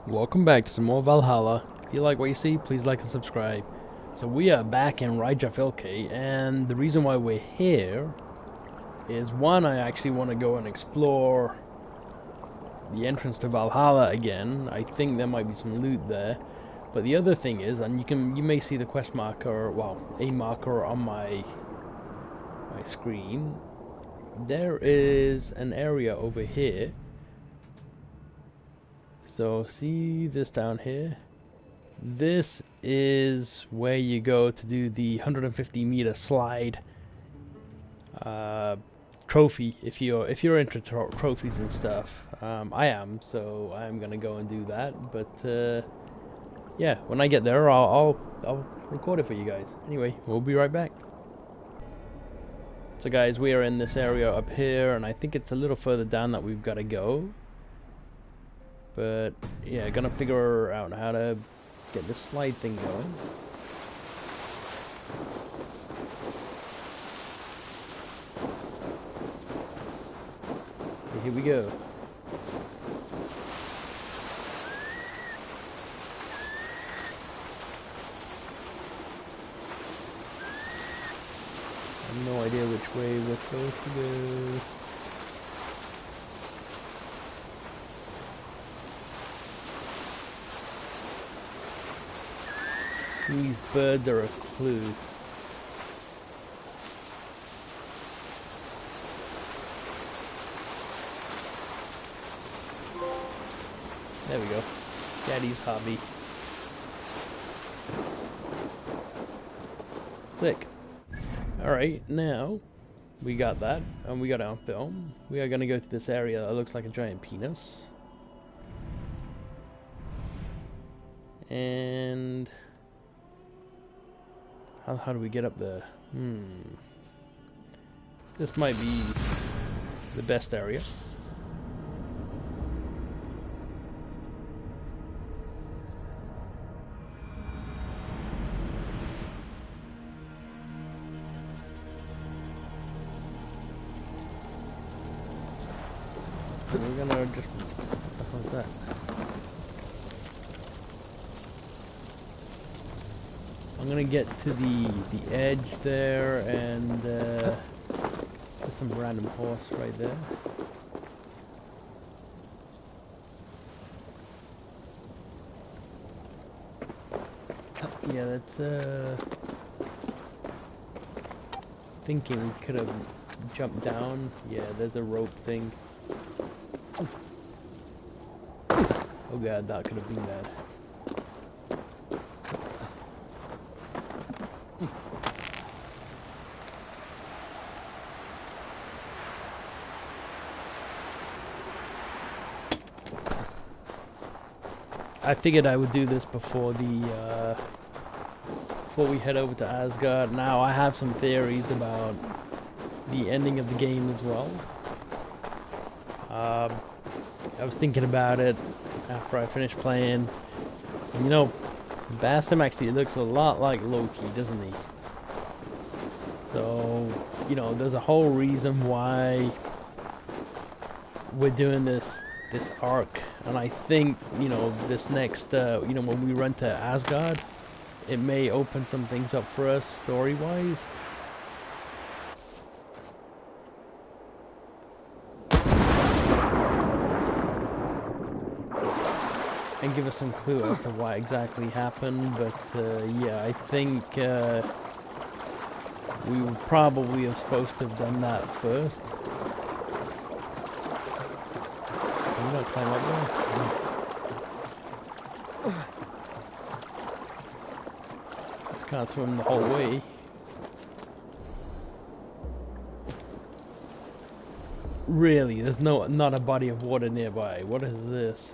Welcome back to some more Valhalla. If you like what you see, please like and subscribe. So we are back in Reykjavik, and the reason why we're here is one, I actually want to go and explore the entrance to Valhalla again. I think there might be some loot there. But the other thing is, and you may see the quest marker, well, a marker on my screen. There is an area over here. So see this down here? This is where you go to do the 150-meter slide trophy. If you're into trophies and stuff, I am, so I'm gonna go and do that. But yeah, when I get there, I'll record it for you guys. Anyway, we'll be right back. So guys, we are in this area up here, and I think it's a little further down that we've got to go. But yeah, gonna figure out how to get this slide thing going. Okay, here we go. I have no idea which way we're supposed to go. These birds are a clue. There we go. Daddy's hobby. Sick. Alright, now we got that, and we got it on film. We are gonna go to this area that looks like a giant penis. And how do we get up there? This might be the best area. So we're gonna just... What's that? I'm gonna get to the edge there, and there's some random horse right there. Yeah, that's thinking we could have jumped down. Yeah, there's a rope thing. Oh god, that could have been bad. I figured I would do this before before we head over to Asgard. Now I have some theories about the ending of the game as well. I was thinking about it after I finished playing. And you know, Basim actually looks a lot like Loki, doesn't he? So, you know, there's a whole reason why we're doing this arc. And I think, you know, this next, you know, when we run to Asgard, it may open some things up for us story-wise. And give us some clue as to what exactly happened. But yeah, I think we were probably supposed to have done that first. Can you not climb up there? Can't swim the whole way. Really, there's not a body of water nearby. What is this?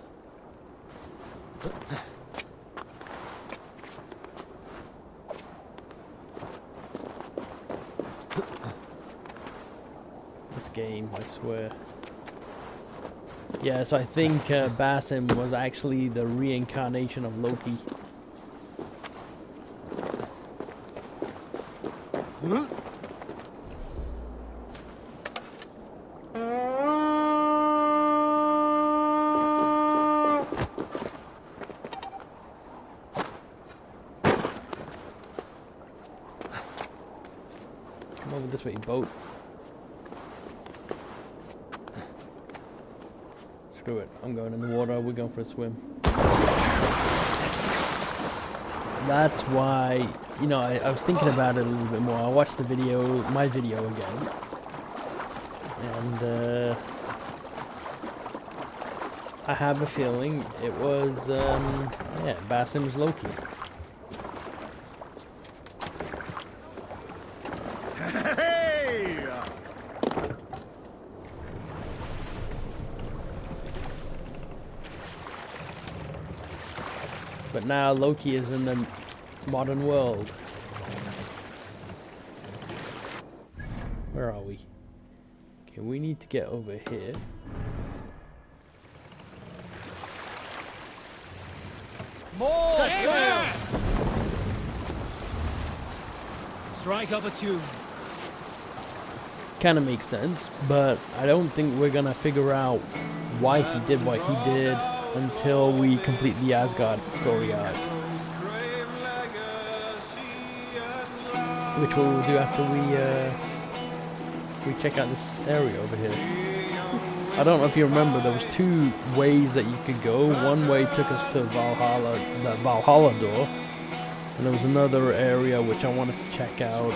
This game, I swear. Yes, I think Basim was actually the reincarnation of Loki. this way, boat. Screw it. I'm going in the water. We're going for a swim. That's why, you know, I was thinking about it a little bit more. I watched the video, my video again. And, I have a feeling it was, yeah, Basim's Loki. But now Loki is in the modern world. Where are we? Okay, we need to get over here. More sail! Strike up a tune. Kind of makes sense, but I don't think we're gonna figure out why he did what he did until we complete the Asgard story arc, which we'll do after we check out this area over here. I don't know if you remember, there was two ways that you could go. One way took us to Valhalla, the Valhalla door, and there was another area which I wanted to check out.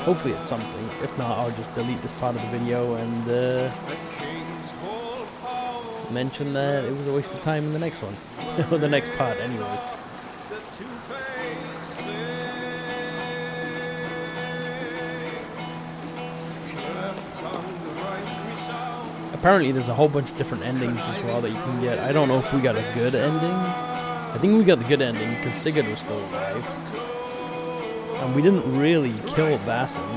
Hopefully it's something. If not, I'll just delete this part of the video and mention that it was a waste of time in the next one. Or the next part, anyway. Apparently there's a whole bunch of different endings as well that you can get. I don't know if we got a good ending. I think we got the good ending because Sigurd was still alive. And we didn't really kill Basim.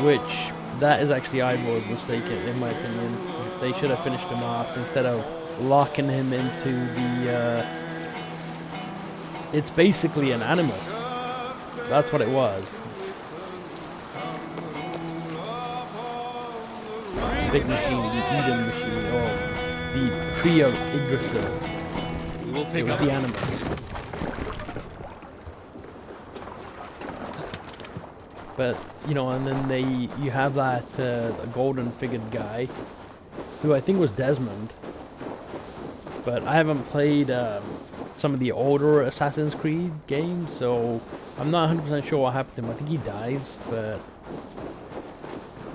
Which, that is actually Eivor's mistake in my opinion. They should have finished him off instead of locking him into the... It's basically an animus. That's what it was. Big machine, the Eden machine, or the tree of Yggdrasil. It was the animus. But, you know, and then you have that golden figured guy, who I think was Desmond. But I haven't played some of the older Assassin's Creed games, so I'm not 100% sure what happened to him. I think he dies, but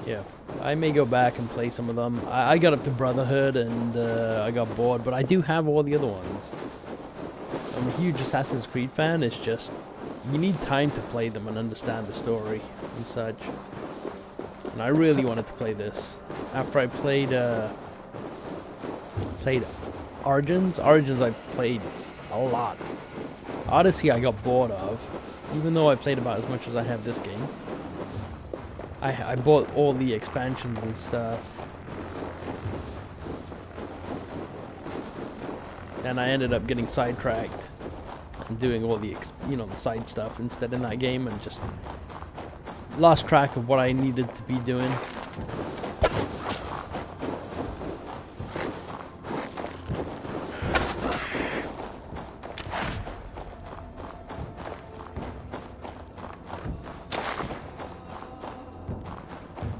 yeah. I may go back and play some of them. I got up to Brotherhood and I got bored, but I do have all the other ones. I'm a huge Assassin's Creed fan. It's just, you need time to play them and understand the story and such. And I really wanted to play this. After I played Origins I played a lot. Odyssey I got bored of, even though I played about as much as I have this game. I bought all the expansions and stuff. And I ended up getting sidetracked and doing all the, the side stuff instead in that game, and just lost track of what I needed to be doing.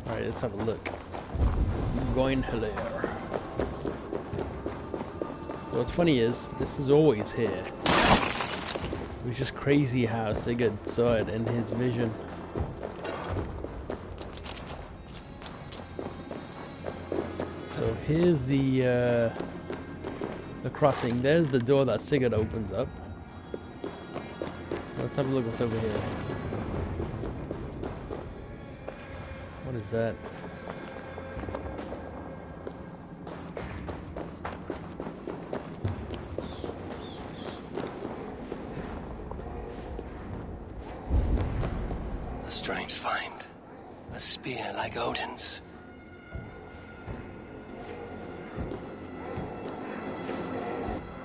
Alright, let's have a look. Gungnir. So what's funny is, this is always here. It was just crazy how Sigurd saw it in his vision. So here's the crossing. There's the door that Sigurd opens up. Let's have a look what's over here. What is that? A strange find. A spear like Odin's.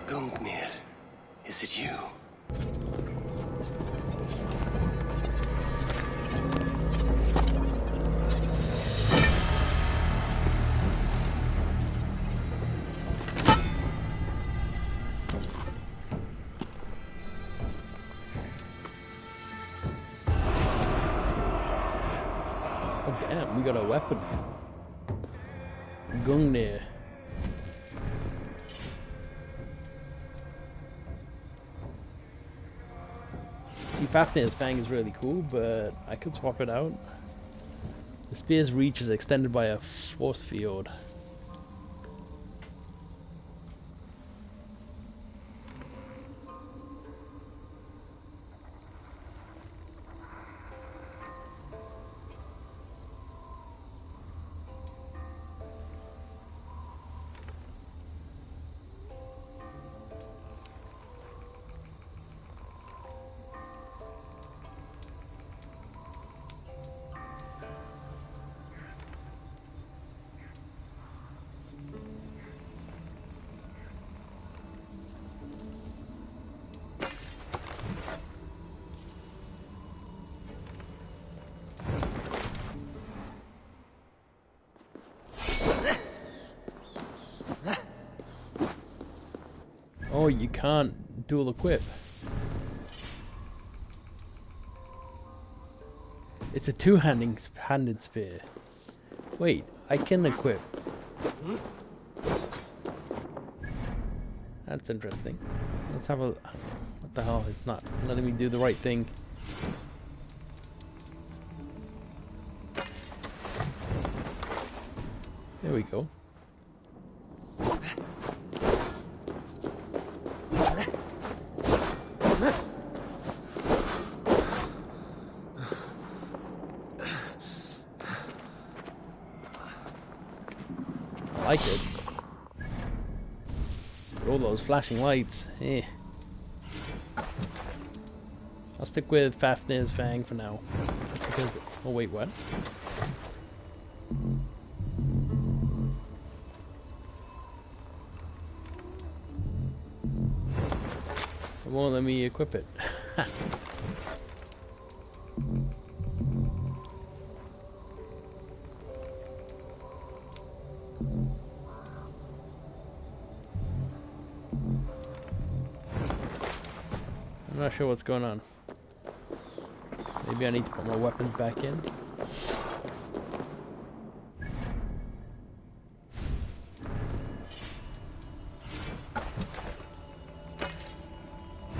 Gungnir, is it you? Damn, we got a weapon. Gungnir. See, Fafnir's Fang is really cool, but I could swap it out. The spear's reach is extended by a force field. Oh, you can't dual equip. It's a two-handed spear. Wait, I can equip. That's interesting. Let's have a... What the hell? It's not letting me do the right thing. There we go. I like it. But all those flashing lights, eh. I'll stick with Fafnir's Fang for now. Just because... Oh wait, what? It won't let me equip it. I'm not sure what's going on. Maybe I need to put my weapons back in.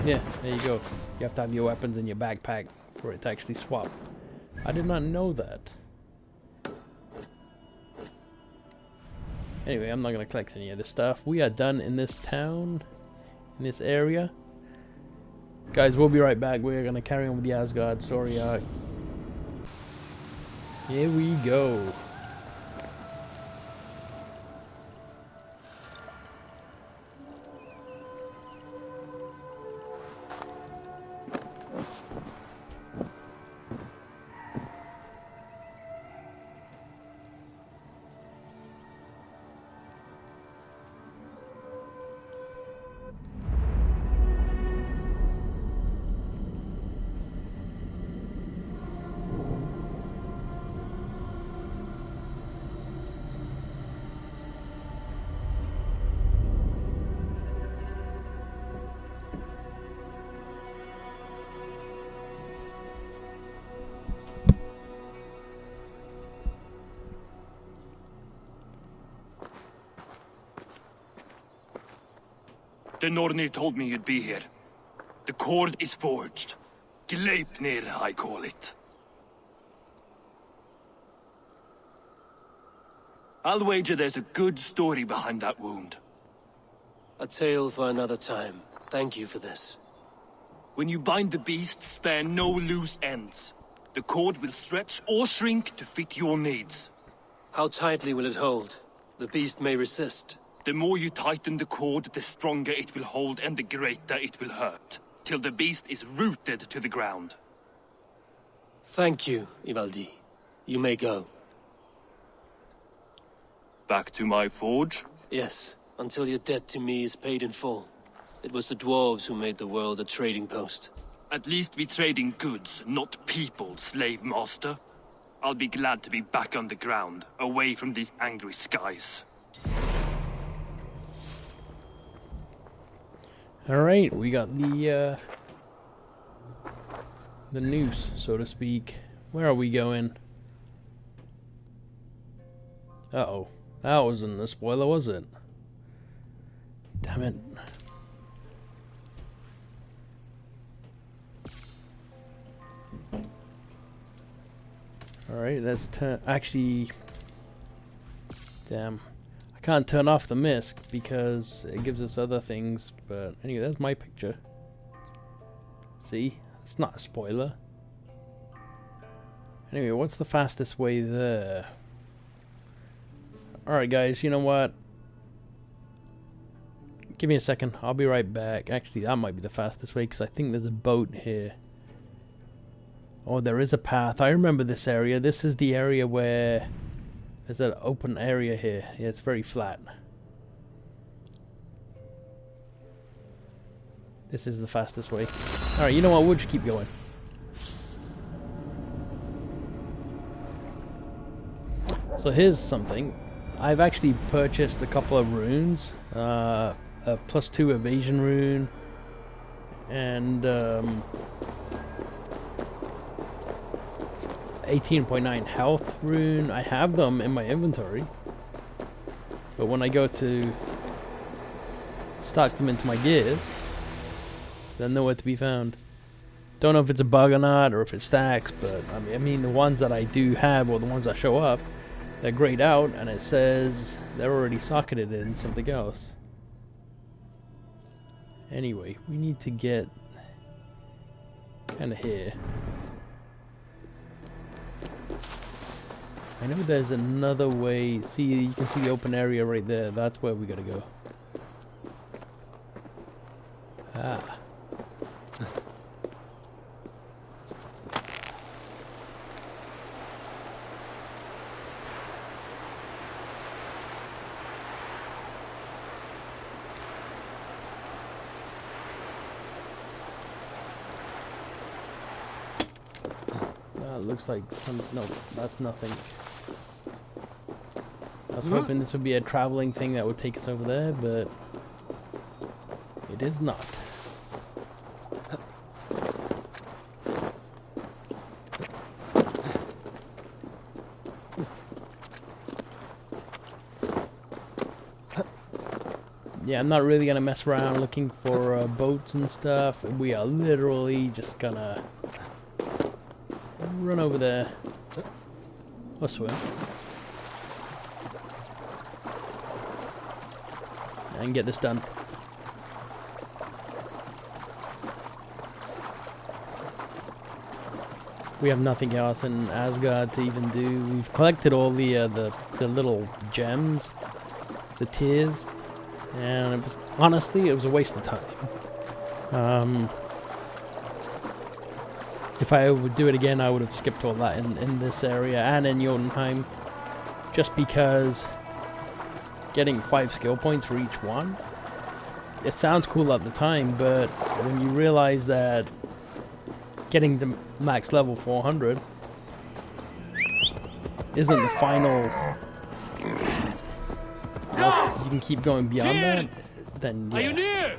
Yeah, there you go. You have to have your weapons in your backpack for it to actually swap. I did not know that. Anyway, I'm not going to collect any of this stuff. We are done in this town, in this area. Guys, we'll be right back. We're going to carry on with the Asgard story arc. Here we go. The Nornir told me you'd be here. The cord is forged. Gleipnir, I call it. I'll wager there's a good story behind that wound. A tale for another time. Thank you for this. When you bind the beast, spare no loose ends. The cord will stretch or shrink to fit your needs. How tightly will it hold? The beast may resist. The more you tighten the cord, the stronger it will hold and the greater it will hurt, till the beast is rooted to the ground. Thank you, Ivaldi. You may go. Back to my forge? Yes, until your debt to me is paid in full. It was the dwarves who made the world a trading post. At least we trade in goods, not people, slave master. I'll be glad to be back on the ground, away from these angry skies. Alright, we got the noose, so to speak. Where are we going? Uh-oh. That wasn't a spoiler, was it? Damn it. Alright, let's turn... Actually... Damn. I can't turn off the mist because it gives us other things. But anyway, that's my picture. See? It's not a spoiler. Anyway, what's the fastest way there? Alright guys, you know what? Give me a second, I'll be right back. Actually, that might be the fastest way because I think there's a boat here. Oh, there is a path. I remember this area. This is the area where there's an open area here. Yeah, it's very flat. This is the fastest way. Alright, you know what? We'll just keep going. So here's something. I've actually purchased a couple of runes. A +2 evasion rune. And 18.9 health rune. I have them in my inventory. But when I go to stock them into my gears, they're nowhere to be found. Don't know if it's a bug or not, or if it stacks, but I mean the ones that I do have, or the ones that show up, they're grayed out, and it says they're already socketed in something else. Anyway, we need to get kind of here. I know there's another way. See, you can see the open area right there. That's where we gotta go. Ah. Looks like some... No, that's nothing. I was hoping this would be a traveling thing that would take us over there, but it is not. Yeah, I'm not really gonna mess around looking for boats and stuff. We are literally just gonna run over there or swim and get this done. We have nothing else in Asgard to even do. We've collected all the little gems, the tears, and it was, honestly, it was a waste of time. If I would do it again, I would have skipped all that in this area and in Jotunheim, just because getting 5 skill points for each one, it sounds cool at the time, but when you realize that getting the max level 400 isn't the final, you can keep going beyond that, then yeah. Are you near?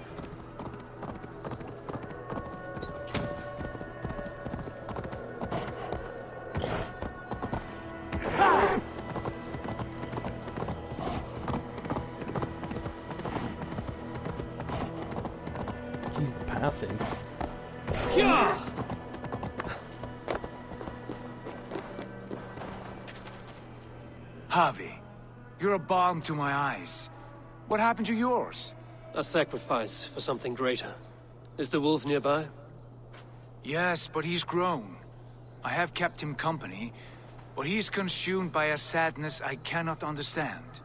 Harvey, you're a balm to my eyes. What happened to yours? A sacrifice for something greater. Is the wolf nearby? Yes, but he's grown. I have kept him company, but he's consumed by a sadness I cannot understand.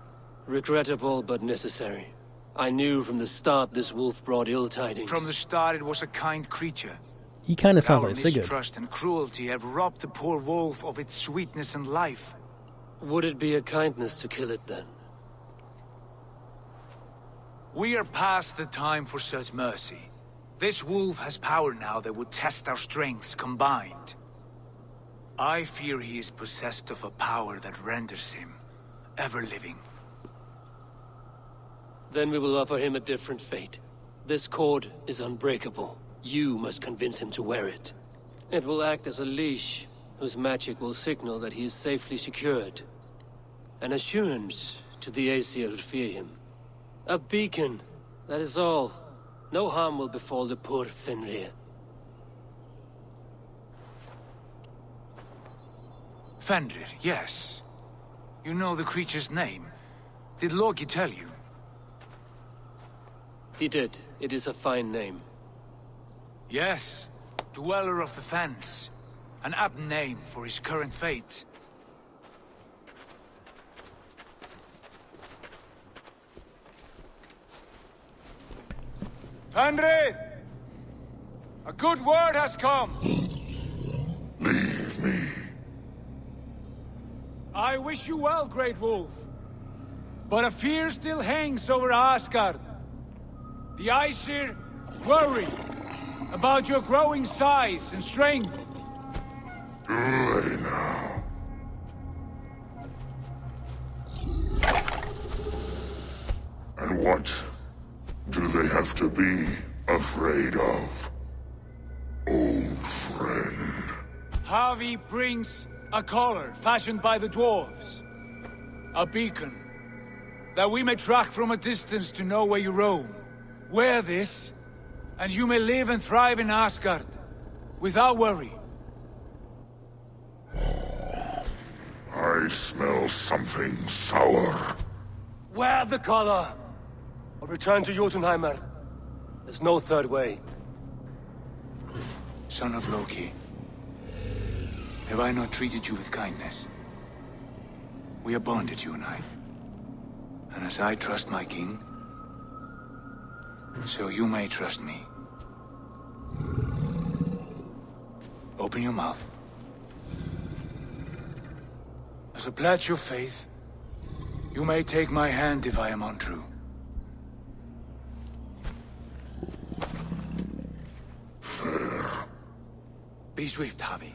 Regrettable, but necessary. I knew from the start this wolf brought ill tidings. From the start it was a kind creature. He kind of sounds Our like Sigurd. mistrust and cruelty have robbed the poor wolf of its sweetness and life. Would it be a kindness to kill it then? We are past the time for such mercy. This wolf has power now that would test our strengths combined. I fear he is possessed of a power that renders him ever-living. Then we will offer him a different fate. This cord is unbreakable. You must convince him to wear it. It will act as a leash, whose magic will signal that he is safely secured. An assurance to the Aesir who fear him. A beacon, that is all. No harm will befall the poor Fenrir. Fenrir, yes. You know the creature's name. Did Loki tell you? He did. It is a fine name. Yes. Dweller of the Fens. An apt name for his current fate. Fenrir! A good word has come! Leave me. I wish you well, Great Wolf. But a fear still hangs over Asgard. The Aesir worry about your growing size and strength. Do they now? And what do they have to be afraid of? Old friend. Havi brings a collar fashioned by the dwarves. A beacon, that we may track from a distance to know where you roam. Wear this, and you may live and thrive in Asgard, without worry. I smell something sour. Wear the collar! Or return to Jotunheimer. There's no third way. Son of Loki, have I not treated you with kindness? We are bonded, you and I. And as I trust my king, so you may trust me. Open your mouth. As a pledge of faith, you may take my hand if I am untrue. Fair. Be swift, Havi.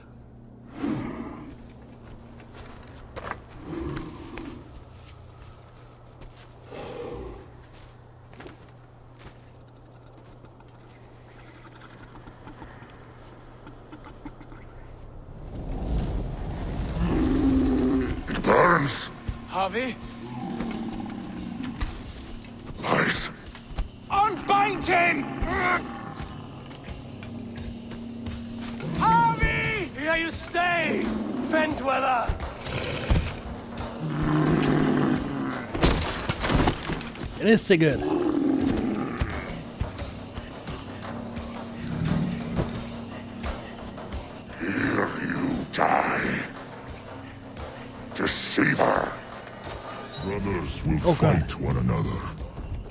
It burns. Havi, Light. unbind him! Havi! Here you stay, Fen Dweller! It is so good. Here you die. Deceiver. Brothers will Okay. fight one another.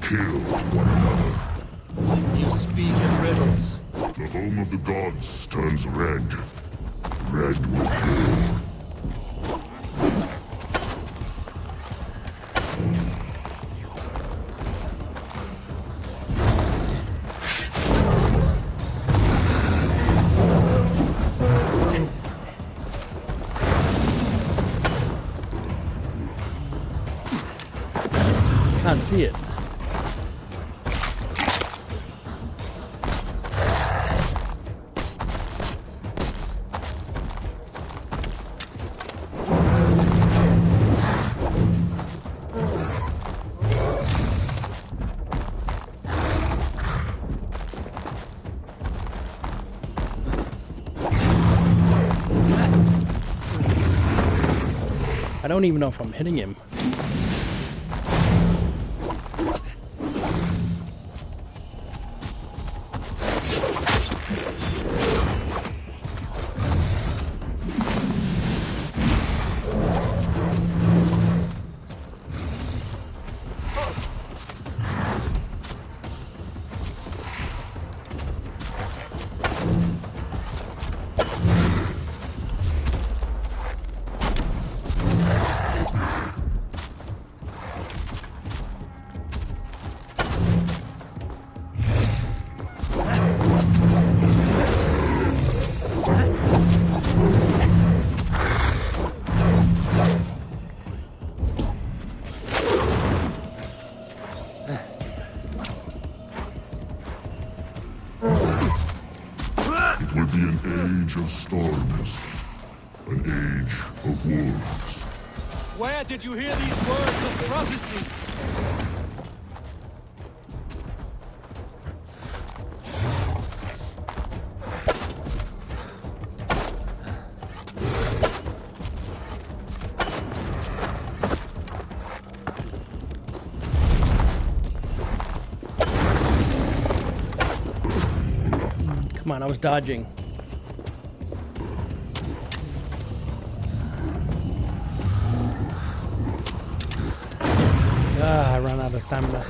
Kill one another. You speak in riddles. The home of the gods turns red. Red will kill. Can't see it. I don't even know if I'm hitting him. It will be an age of storms. An age of wolves. Where did you hear these words of prophecy? Come on, I was dodging. Ah, I ran out of stamina.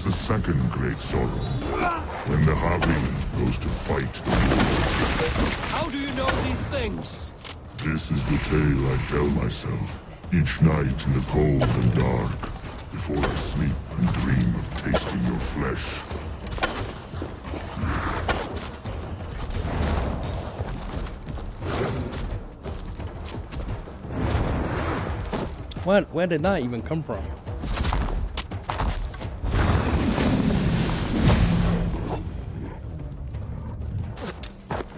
The second great sorrow, when the avian goes to fight the wolf. How do you know these things? This is the tale I tell myself, each night in the cold and dark, before I sleep and dream of tasting your flesh. Where did that even come from?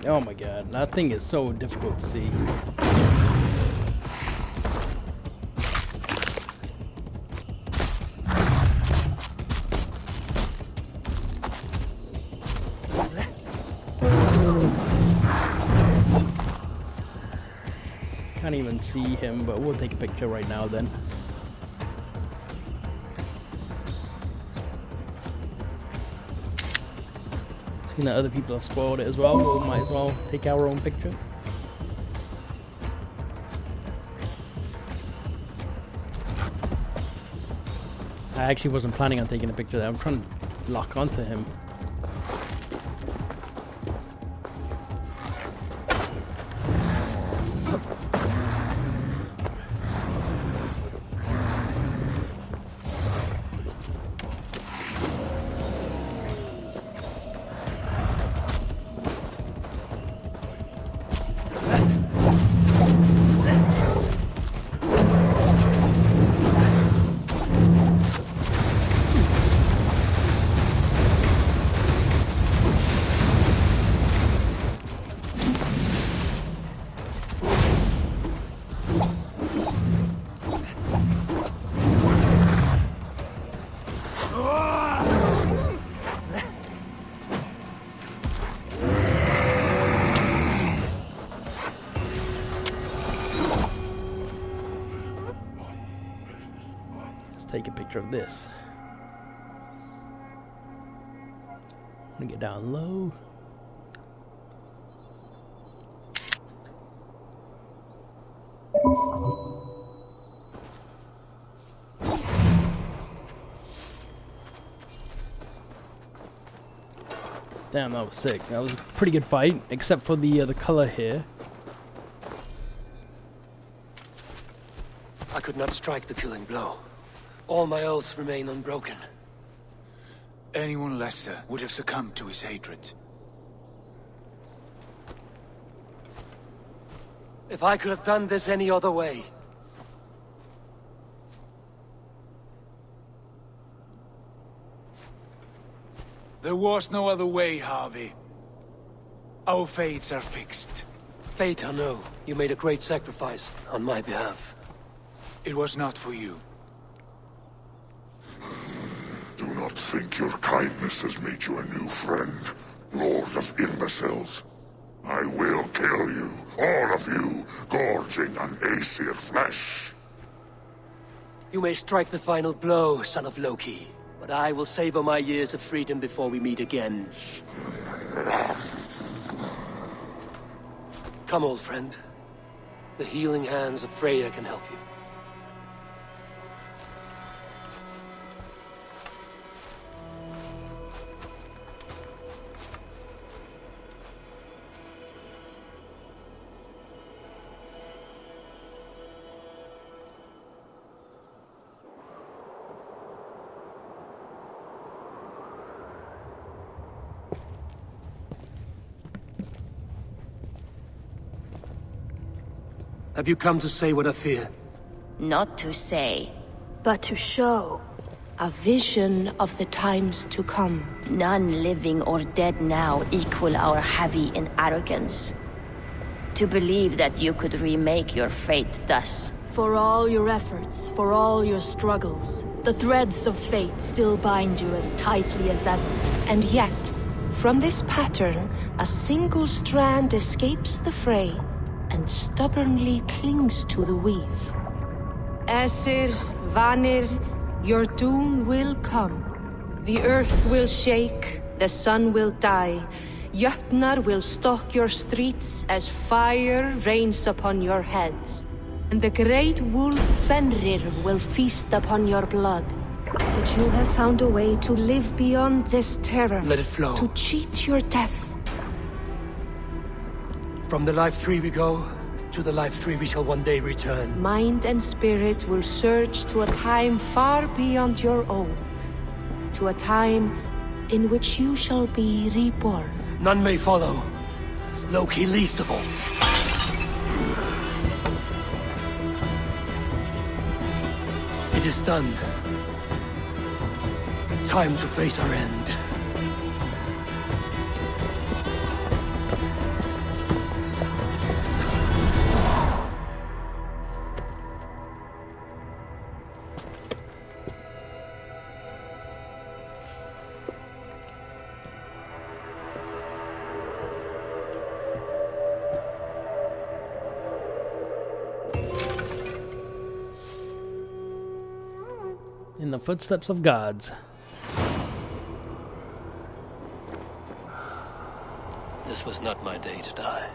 Oh my god, that thing is so difficult to see. Can't even see him, but we'll take a picture right now then. Seeing that other people have spoiled it as well, we might as well take our own picture. I actually wasn't planning on taking a picture there. I'm trying to lock onto him. Take a picture of this. I'm gonna get down low. Damn, that was sick. That was a pretty good fight, except for the color here. I could not strike the killing blow. All my oaths remain unbroken. Anyone lesser would have succumbed to his hatred. If I could have done this any other way. There was no other way, Harvey. Our fates are fixed. Fate, I know. You made a great sacrifice on my behalf. It was not for you. Do not think your kindness has made you a new friend, Lord of Imbeciles. I will kill you, all of you, gorging on Aesir flesh. You may strike the final blow, son of Loki, but I will savor my years of freedom before we meet again. Come, old friend. The healing hands of Freya can help you. Have you come to say what I fear? Not to say, but to show a vision of the times to come. none living or dead now equal our heavy in arrogance. To believe that you could remake your fate thus. For all your efforts, for all your struggles, the threads of fate still bind you as tightly as ever. And yet, from this pattern, a single strand escapes the fray and stubbornly clings to the weave. Aesir, Vanir, your doom will come. The earth will shake, the sun will die. Jötnar will stalk your streets as fire rains upon your heads. And the great wolf Fenrir will feast upon your blood. But you have found a way to live beyond this terror. Let it flow. To cheat your death. From the life tree we go, to the life tree we shall one day return. Mind and spirit will surge to a time far beyond your own. To a time in which you shall be reborn. None may follow. Loki least of all. It is done. Time to face our end. In the footsteps of gods. This was not my day to die.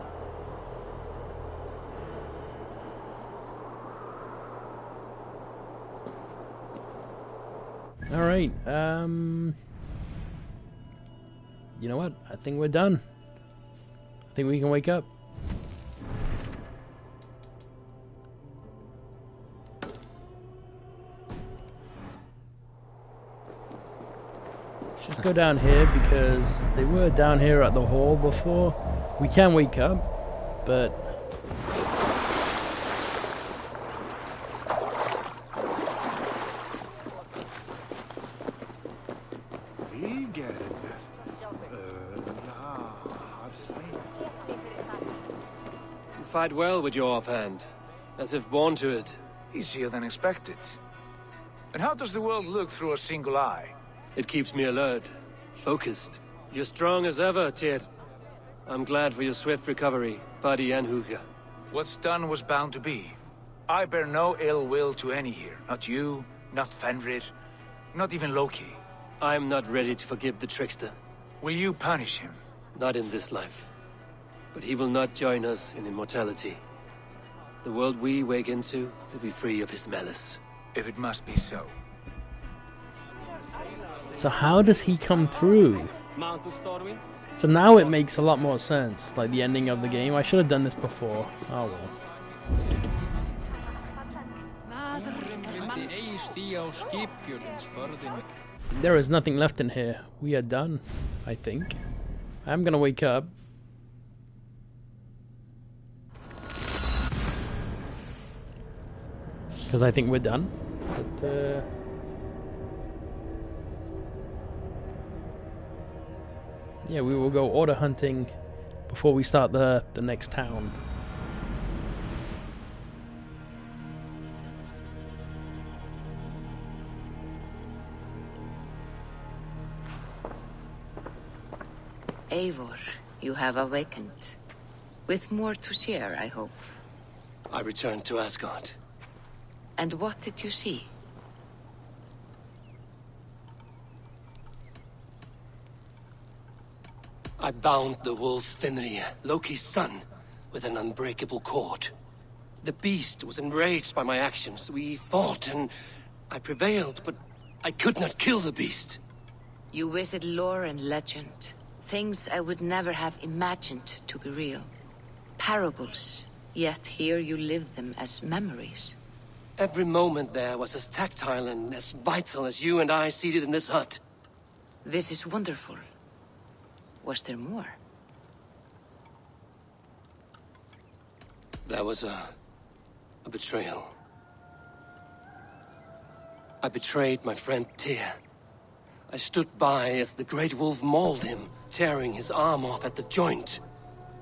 All right. You know what? I think we're done. I think we can wake up. Just go down here because they were down here at the hall before. We can wake up, but You fight well with your offhand, as if born to it. Easier than expected. And how does the world look through a single eye? It keeps me alert, focused. You're strong as ever, Tyr. I'm glad for your swift recovery, Buddy and Huga. What's done was bound to be. I bear no ill will to any here. Not you, not Fenrir, not even Loki. I'm not ready to forgive the trickster. Will you punish him? Not in this life. But he will not join us in immortality. The world we wake into will be free of his malice. If it must be so. so how does he come through? So now it makes a lot more sense, like the ending of the game. I should have done this before. Oh well. There is nothing left in here. We are done, I think. I'm gonna wake up. Because I think we're done. But, yeah, we will go order hunting before we start the next town. Eivor, you have awakened. With more to share, I hope. I returned to Asgard. And what did you see? I bound the wolf Fenrir, Loki's son, with an unbreakable cord. The beast was enraged by my actions. We fought and I prevailed, but I could not kill the beast. You visit lore and legend. Things I would never have imagined to be real. Parables, yet here you live them as memories. Every moment there was as tactile and as vital as you and I seated in this hut. This is wonderful. Was there more? There was a betrayal. I betrayed my friend Tyr. I stood by as the great wolf mauled him, tearing his arm off at the joint.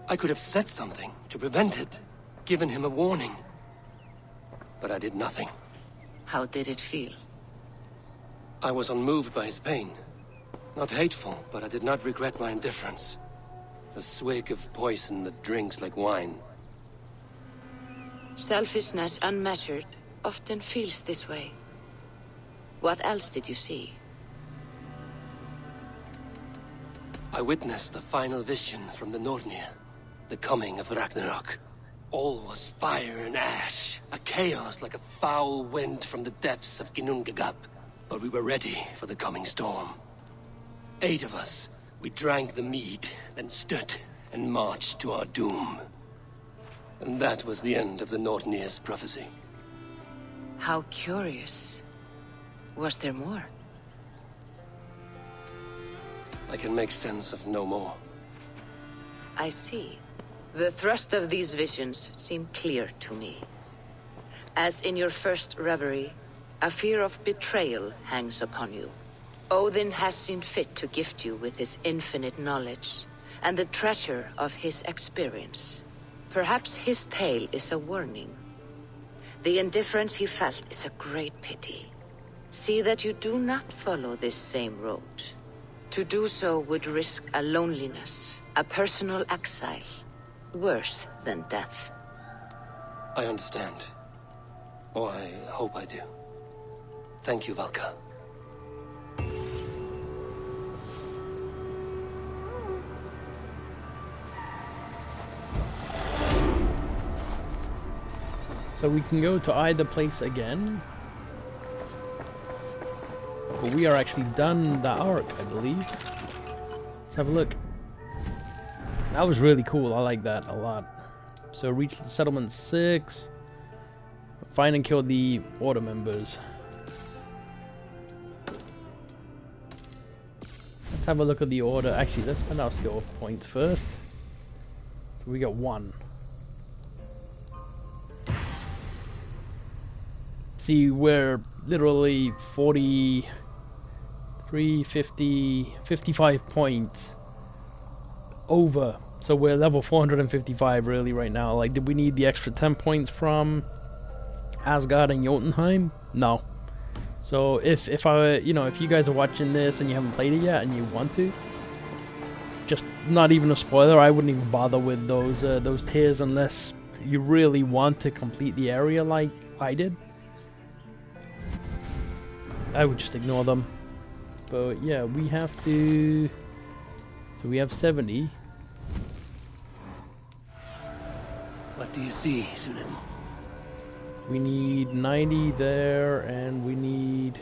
I could have said something to prevent it, given him a warning. But I did nothing. How did it feel? I was unmoved by his pain. Not hateful, but I did not regret my indifference. A swig of poison that drinks like wine. Selfishness unmeasured often feels this way. What else did you see? I witnessed a final vision from the Nornir. The coming of Ragnarok. All was fire and ash. A chaos like a foul wind from the depths of Ginnungagap. But we were ready for the coming storm. 8 of us. We drank the mead, then stood and marched to our doom. And that was the end of the Nornir's prophecy. How curious. Was there more? I can make sense of no more. I see. The thrust of these visions seem clear to me. As in your first reverie, a fear of betrayal hangs upon you. Odin has seen fit to gift you with his infinite knowledge, and the treasure of his experience. Perhaps his tale is a warning. The indifference he felt is a great pity. See that you do not follow this same road. To do so would risk a loneliness, a personal exile, worse than death. I understand. Or I hope I do. Thank you, Valka. So we can go to either place again. But we are actually done that arc, I believe. Let's have a look. That was really cool. I like that a lot. So reach settlement 6. Find and kill the order members. Let's have a look at the order. Actually, let's spend our skill points first. So we got 1. See, we're literally 43, 50, 55 points over. So we're level 455 really right now. Like, did we need the extra 10 points from Asgard and Jotunheim? No. So if I, if you guys are watching this and you haven't played it yet and you want to, just not even a spoiler, I wouldn't even bother with those tiers unless you really want to complete the area like I did. I would just ignore them. But yeah, we have to... So we have 70. What do you see, Synin? We need 90 there, and we need...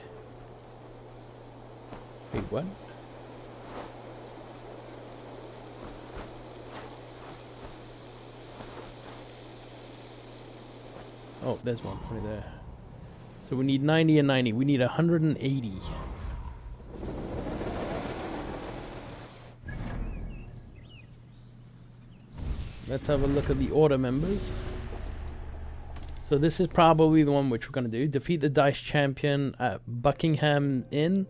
Wait, what? Oh, there's one right there. So we need 90 and 90. We need 180. Let's have a look at the order members. So this is probably the one which we're going to do. Defeat the Dice Champion at Buckingham Inn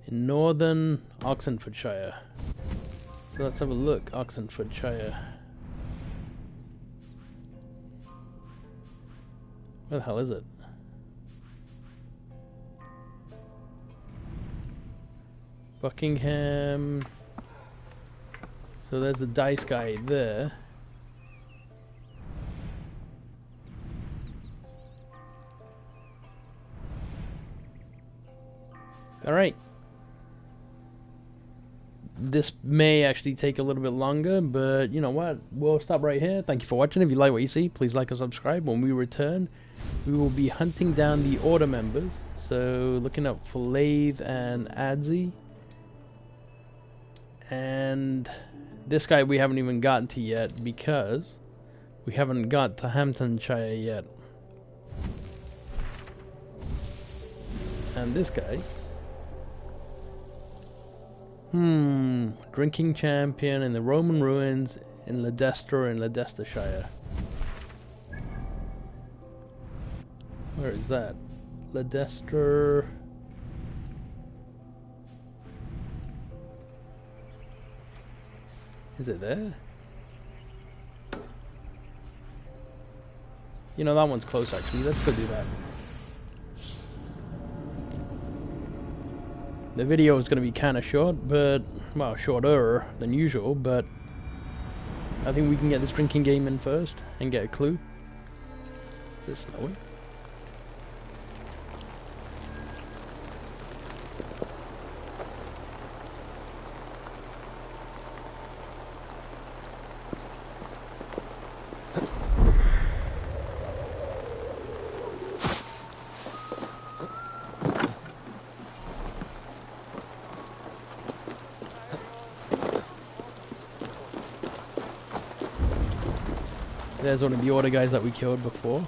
in northern Oxenfordshire. So let's have a look. Oxenfordshire. Where the hell is it? Buckingham. So there's the dice guy there. Alright. This may actually take a little bit longer, but you know what? We'll stop right here. Thank you for watching. If you like what you see, please like and subscribe. When we return, we will be hunting down the Order members. So looking up for Lathe and Adzi. And this guy we haven't even gotten to yet because we haven't got to Hamptonshire yet. And this guy, drinking champion in the Roman ruins in Leicester in Leicestershire. Where is that? Leicester. Is it there? You know, that one's close actually. Let's go do that. The video is going to be kind of short, but, well, shorter than usual, but I think we can get this drinking game in first and get a clue. Is it snowing? There's one of the Order guys that we killed before.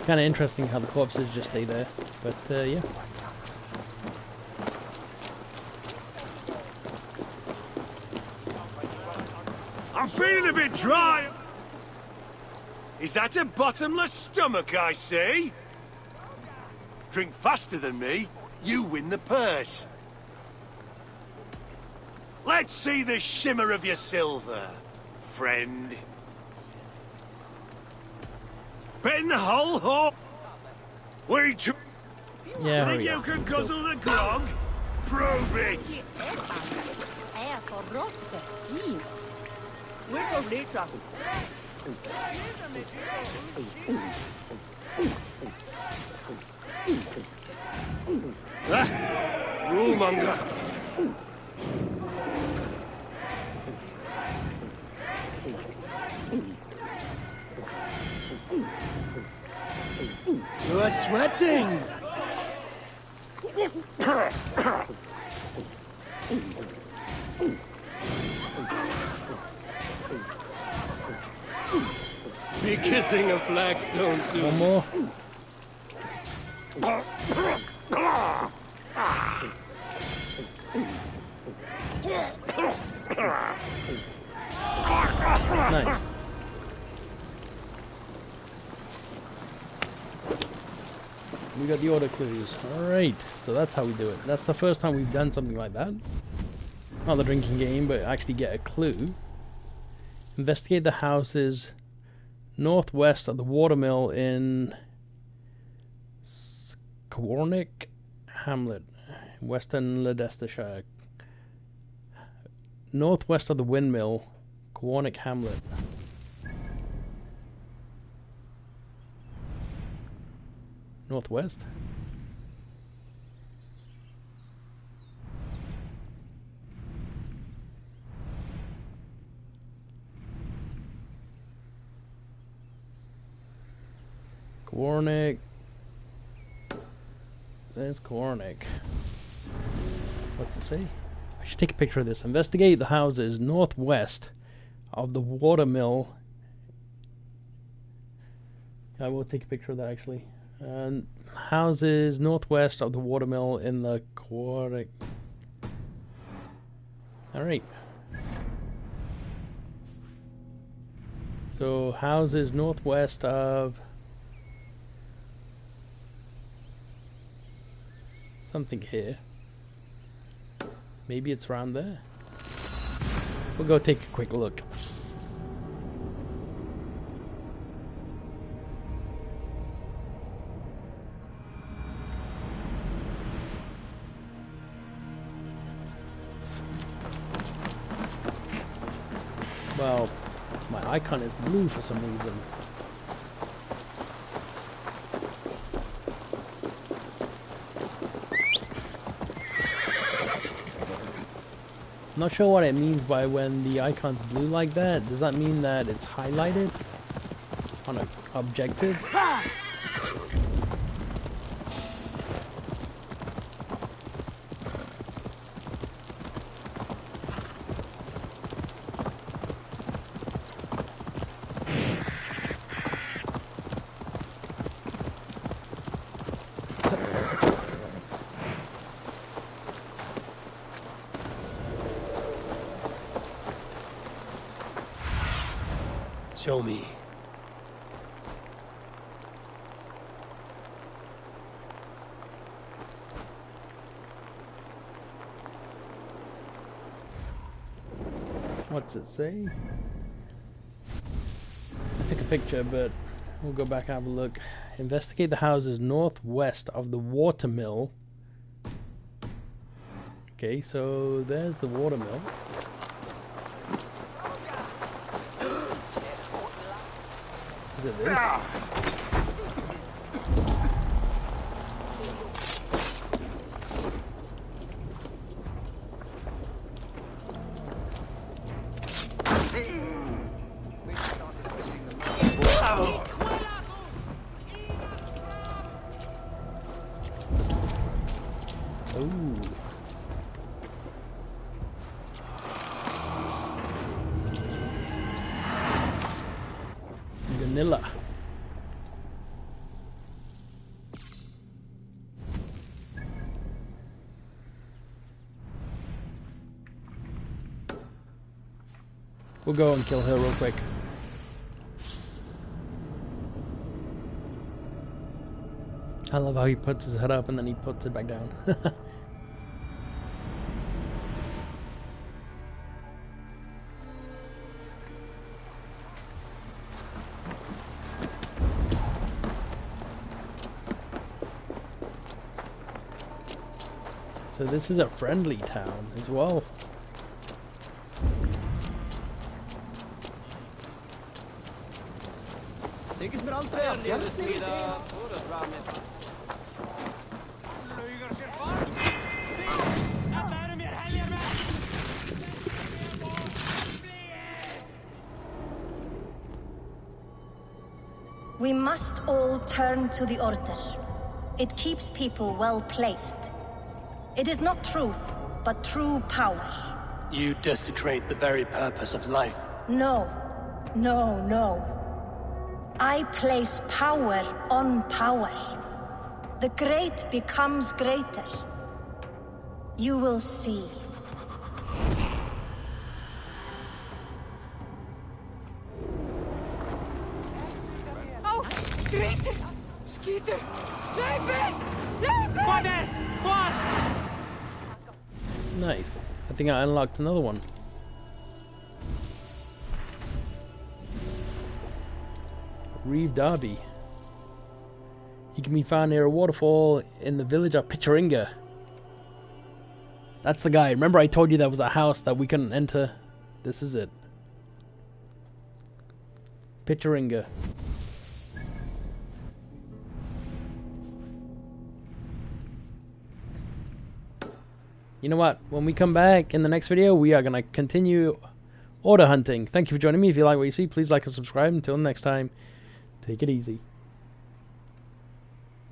Kind of interesting how the corpses just stay there, but yeah. I'm feeling a bit dry. Is that a bottomless stomach I see? Drink faster than me, you win the purse. Let's see the shimmer of your silver, friend. Bet in the whole hole. Yeah, think you can guzzle the grog? Prove it. Rulemonger. You are sweating. Be kissing a flagstone soon. One more. Nice. We got the Order clues. Alright, so that's how we do it. That's the first time we've done something like that. Not the drinking game, but actually get a clue. Investigate the houses northwest of the watermill in Squornick Hamlet, Western Leicestershire. Northwest of the windmill, Squornick Hamlet. Northwest? Squornick. There's Squornick. What to say? I should take a picture of this. Investigate the houses northwest of the watermill. I will take a picture of that actually. Houses northwest of the watermill in the Squornick. Alright. So houses northwest of something here. Maybe it's around there. We'll go take a quick look. Well, my icon is blue for some reason. Not sure what it means by when the icon's blue like that. Does that mean that it's highlighted on an objective? Show me. What's it say? I took a picture, but we'll go back and have a look. Investigate the houses northwest of the watermill. Okay, so there's the watermill. Is it this? Ooh. Vanilla. We'll go and kill her real quick. I love how he puts his head up and then he puts it back down. So this is a friendly town as well. We must all turn to the Order. It keeps people well placed. It is not truth, but true power. You desecrate the very purpose of life. No. No, no. I place power on power. The great becomes greater. You will see. Oh, greater! Skeeter! Nice. I think I unlocked another one. Reeve Derby. He can be found near a waterfall in the village of Picharinga. That's the guy. Remember I told you that was a house that we couldn't enter? This is it. Picharinga. You know what? When we come back in the next video, we are going to continue order hunting. Thank you for joining me. If you like what you see, please like and subscribe. Until next time, take it easy.